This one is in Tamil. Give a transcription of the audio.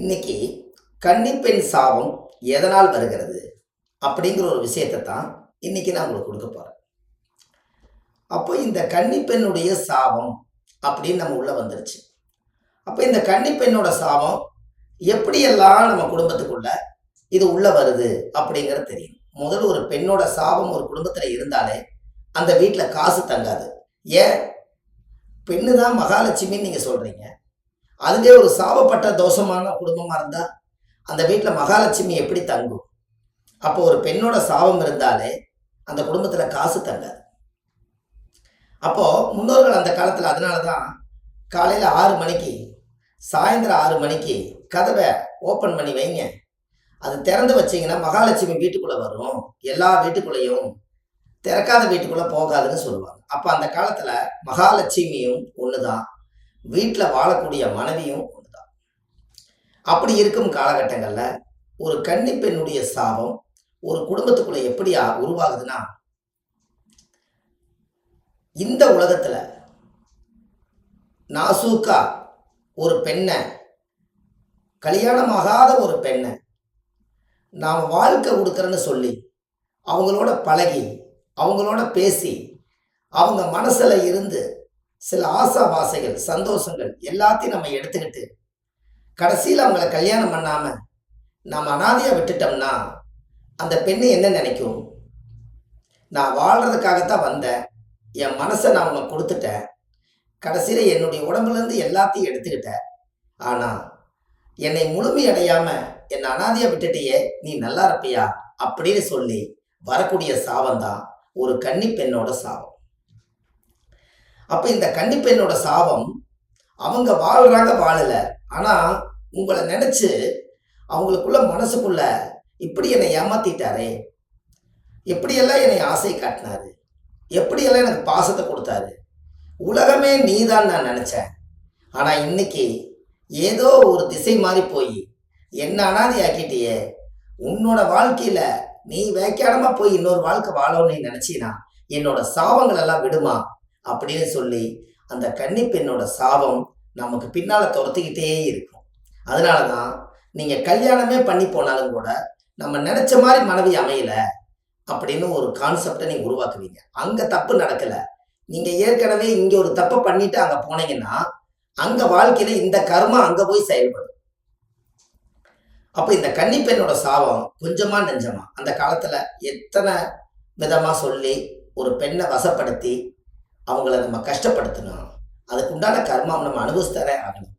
இன்னைக்கு கன்னிப்பெண் சாபம் எதனால் வருகிறது அப்படிங்கிற ஒரு விஷயத்தை தான் இன்னைக்கு நான் உங்களுக்கு கொடுக்க போறேன். அப்போ இந்த கன்னிப்பெண்ணுடைய சாபம் அப்படின்னு நம்ம உள்ள வந்துருச்சு. அப்போ இந்த கன்னிப்பெண்ணோட சாபம் எப்படியெல்லாம் நம்ம குடும்பத்துக்குள்ள இது உள்ள வருது அப்படிங்கிறது தெரியும். முதல்ல ஒரு பெண்ணோட சாபம் ஒரு குடும்பத்துல இருந்தாலே அந்த வீட்டில் காசு தங்காது. ஏன்? பெண்ணு தான் மகாலட்சுமின்னு நீங்க சொல்றீங்க. அதுவே ஒரு சாபப்பட்ட தோஷமான குடும்பமா இருந்தா அந்த வீட்டில் மகாலட்சுமி எப்படி தங்கும்? அப்போ ஒரு பெண்ணோட சாபம் இருந்தாலே அந்த குடும்பத்துல காசு தங்காது. அப்போ முன்னோர்கள் அந்த காலத்துல அதனாலதான் காலையில 6 மணிக்கு சாயந்தரம் 6 மணிக்கு கதவை ஓப்பன் பண்ணி வைங்க. அது திறந்து வச்சீங்கன்னா மகாலட்சுமி வீட்டுக்குள்ள வரும், எல்லா வீட்டுக்குள்ளேயும் திறக்காத வீட்டுக்குள்ள போகாதுன்னு சொல்லுவாங்க. அப்ப அந்த காலத்துல மகாலட்சுமியும் ஒண்ணுதான், வீட்டுல வாழக்கூடிய மனைவியும் ஒண்ணுதான். அப்படி இருக்கும் காலகட்டங்கள்ல ஒரு கன்னி பெண்ணுடைய சாபம் ஒரு குடும்பத்துக்குள்ள எப்படி உருவாகுதுன்னா, இந்த உலகத்துல நாசூக்கா ஒரு பெண்ணை, கல்யாணமாகாத ஒரு பெண்ணை நாம் வாழ்க்கை கொடுக்குறேன்னு சொல்லி அவங்களோட பழகி அவங்களோட பேசி அவங்க மனசுல இருந்து சில ஆசாபாசைகள் சந்தோஷங்கள் எல்லாத்தையும் நம்ம எடுத்துக்கிட்டு கடைசியில் அவங்கள கல்யாணம் பண்ணாம நாம் அனாதையா விட்டுட்டோம்னா அந்த பெண்ணு என்ன நினைக்கும்? நான் வாழ்றதுக்காகத்தான் வந்தேன், என் மனசை நான் உனக்கு கொடுத்துட்டேன், கடைசியில் என்னுடைய உடம்புலேருந்து எல்லாத்தையும் எடுத்துக்கிட்டேன், ஆனால் என்னை முழுமையடையாம என்னை அனாதையா விட்டுட்டியே, நீ நல்லா இருப்பியா அப்படின்னு சொல்லி வரக்கூடிய சாபம் தான் ஒரு கன்னி பெண்ணோட சாபம். அப்ப இந்த கன்னி பெண்ணோட சாபம் அவங்க வாழ்றாங்க வாழல, ஆனா உங்களை நினைச்சு அவங்களுக்குள்ள மனசுக்குள்ள இப்படி என்னை ஏமாத்திட்டாரே, எப்படியெல்லாம் என்னை ஆசை காட்டினாரு, எப்படியெல்லாம் எனக்கு பாசத்தை கொடுத்தாரு, உலகமே நீதான் நான் நினைச்சேன், ஆனா இன்னைக்கு ஏதோ ஒரு திசை மாறி போய் என்ன அனாதை ஆக்கிட்டியே, உன்னோட வாழ்க்கையில நீ வேக்காடமா போய் இன்னொரு வாழ்க்கை வாழணும்னு நினைச்சினா என்னோட சாபங்கள் எல்லாம் விடுமா அப்படின்னு சொல்லி அந்த கன்னி பெண்ணோட சாபம் நமக்கு பின்னால துரத்திக்கிட்டே இருக்கும். அதனாலதான் நீங்க கல்யாணமே பண்ணி போனாலும் கூட நம்ம நினைச்ச மாதிரி மனைவி அமையல அப்படின்னு ஒரு கான்செப்டை நீங்க உருவாக்குவீங்க. அங்க தப்பு நடக்கல, நீங்க ஏற்கனவே இங்க ஒரு தப்பை பண்ணிட்டு அங்க போனீங்கன்னா அங்க வாழ்க்கையில இந்த கர்மா அங்க போய் செயல்படும். அப்ப இந்த கன்னி பெண்ணோட சாபம் கொஞ்சமா நெஞ்சமா அந்த காலத்துல எத்தனை விதமா சொல்லி ஒரு பெண்ணை வசப்படுத்தி அவங்கள நம்ம கஷ்டப்படுத்தணும், அதுக்கு உண்டான கர்மாவை நம்ம அனுபவிச்சுதானே ஆகணும்.